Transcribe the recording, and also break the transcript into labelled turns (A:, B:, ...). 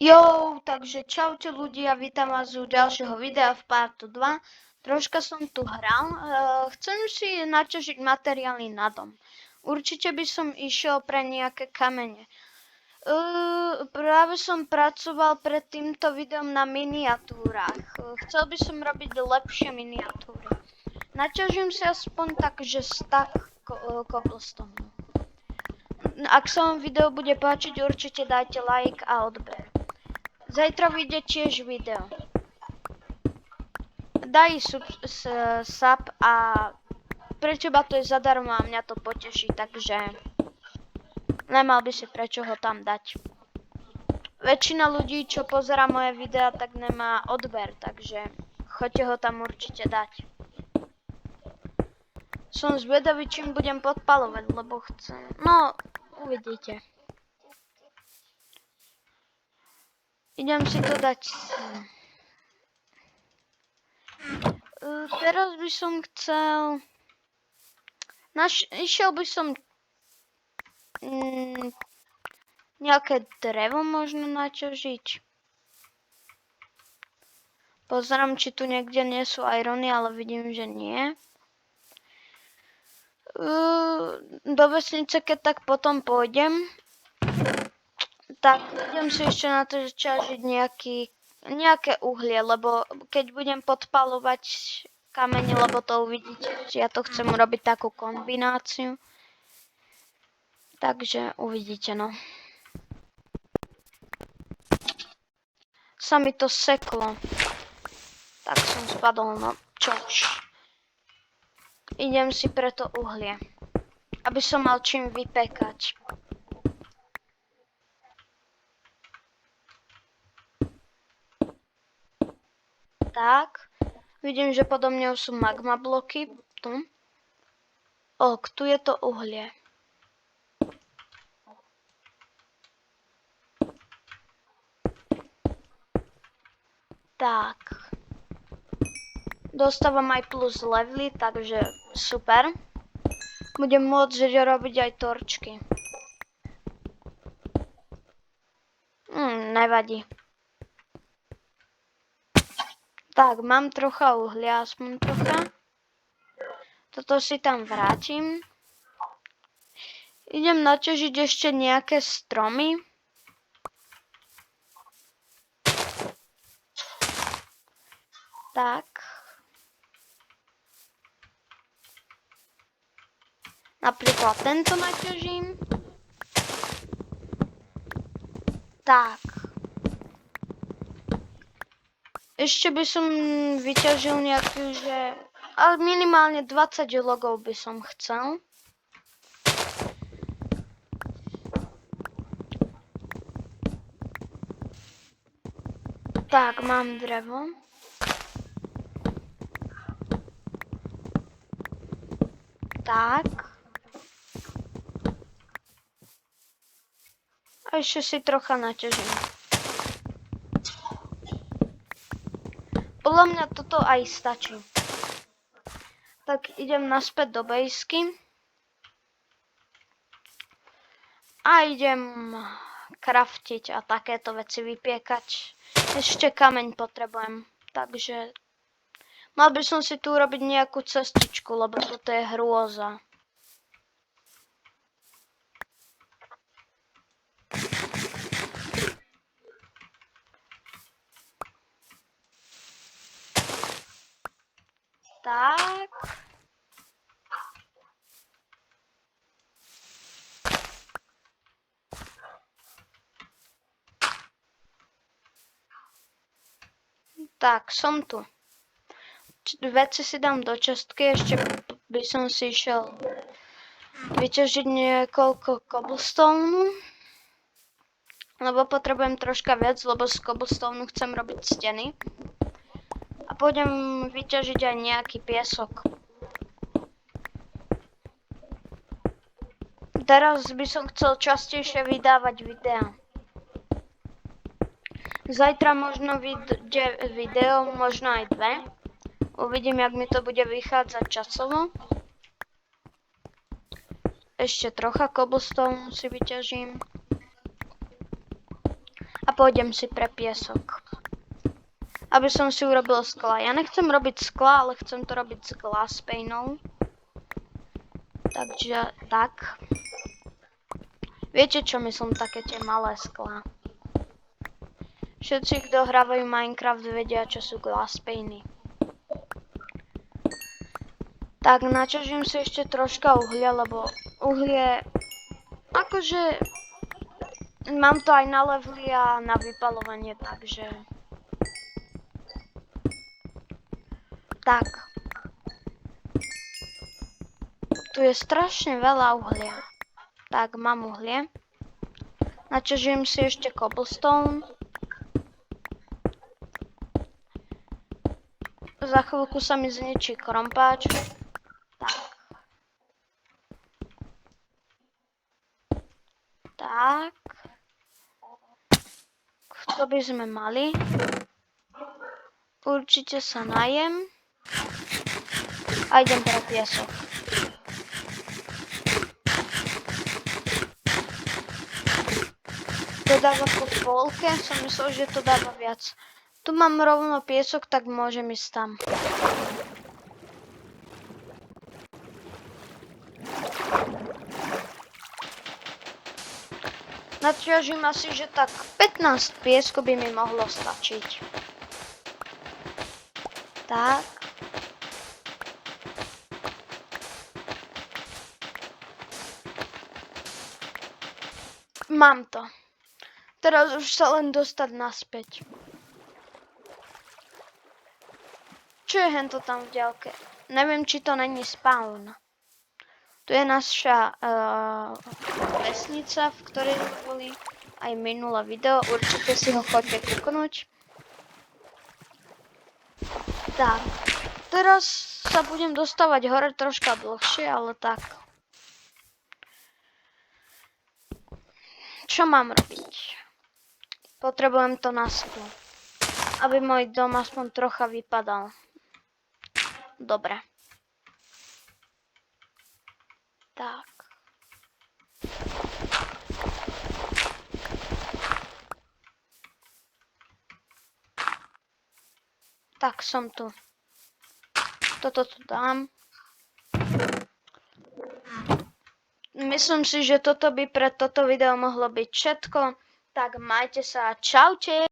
A: Jo, takže čaute ľudia, vítam vás u ďalšieho videa v partu 2. Troška som tu hral, chcem si naťažiť materiály na dom. Určite by som išiel pre nejaké kamene. Práve som pracoval pred týmto videom na miniatúrach. Chcel by som robiť lepšie miniatúry. Naťažím si aspoň tak, že stack cobblestone. Ak sa vám video bude páčiť, určite dajte like a odber. Zajtra vyjde tiež video. Daj sub a pre teba to je zadarmo a mňa to poteší, takže nemal by si prečo ho tam dať. Väčšina ľudí, čo pozerá moje videa, tak nemá odber, takže choďte ho tam určite dať. Som zvedavý, čím budem podpalovať, lebo chcem. No, uvidíte. Idem si to dať. Teraz by som chcel. Išiel by som nejaké drevo možno naťažiť. Pozerám, či tu niekde nie sú irony, ale vidím, že nie. Do vesnice, keď tak potom pôjdem, tak idem si ešte naťažiť nejaké uhlie, lebo keď budem podpalovať kamene, lebo to uvidíte, ja to chcem urobiť takú kombináciu. Takže uvidíte, no. Sa mi to seklo. Tak som spadol, no čož. Idem si preto uhlie, aby som mal čím vypekať. Tak, vidím, že podo mňou sú magma bloky. Tu. Tu je to uhlie. Tak. Dostávam aj plus levely, takže super. Budem môcť robiť aj torčky. Nevadí. Tak, mám trocha uhlia, aspoň trocha. Toto si tam vrátim. Idem naťažiť ešte nejaké stromy. Tak. Napríklad tento naťažím. Tak. Ešte by som vyťažil nejaký, ale minimálne 20 logov by som chcel. Tak, mám drevo. Tak. A ešte si trocha naťažím. Podľa mňa toto aj stačí. Tak idem naspäť do bejsky. A idem craftiť a takéto veci vypiekať. Ešte kameň potrebujem. Takže mal by som si tu urobiť nejakú cestičku, lebo toto je hrôza. Tak. Tak, som tu. Veci si dám do čestky, ešte by som si išiel vyťažiť niekoľko cobblestone. Lebo potrebujem troška viac, lebo z cobblestone chcem robiť steny. A pôjdem vyťažiť aj nejaký piesok. Teraz by som chcel častejšie vydávať videá. Zajtra možno vyjde video, možno aj 2. Uvidím, jak mi to bude vychádzať časovo. Ešte trocha cobblestone si vyťažím. A pôjdem si pre piesok. Aby som si urobil skla. Ja nechcem robiť skla, ale chcem to robiť s glass paneou. Takže tak. Viete čo myslím, také tie malé sklá. Všetci, kto hrávajú Minecraft, vedia, čo sú glass paney. Tak, načažím si ešte troška uhlia, lebo uhlie... Akože... Mám to aj na levely a na vypalovanie, takže... Tak. Tu je strašne veľa uhlia. Tak, mám uhlie. Načažujem si ešte cobblestone. Za chvíľku sa mi zničí krompáč. Tak. Tak. To by sme mali. Určite sa najem. A idem pre piesok. To dáva po polke, som myslel, že to dáva viac. Tu mám rovno piesok, tak môžem ísť tam. Naťažím asi, že tak 15 piesku by mi mohlo stačiť. Tak. Mám to. Teraz už sa len dostať naspäť. Čo je hento tam v ďalke? Neviem, či to není spawn. Tu je naša vesnica, v ktorej boli aj minulé video. Určite si ho chodte kúknuť. Tak. Teraz sa budem dostávať hore troška dlhšie, ale tak. Čo mám robiť? Potrebujem to na sklo, aby môj dom aspoň trocha vypadal. Dobre. Tak. Tak, som tu. Toto tu dám. Myslím si, že toto by pre toto video mohlo byť všetko. Tak majte sa, čaute.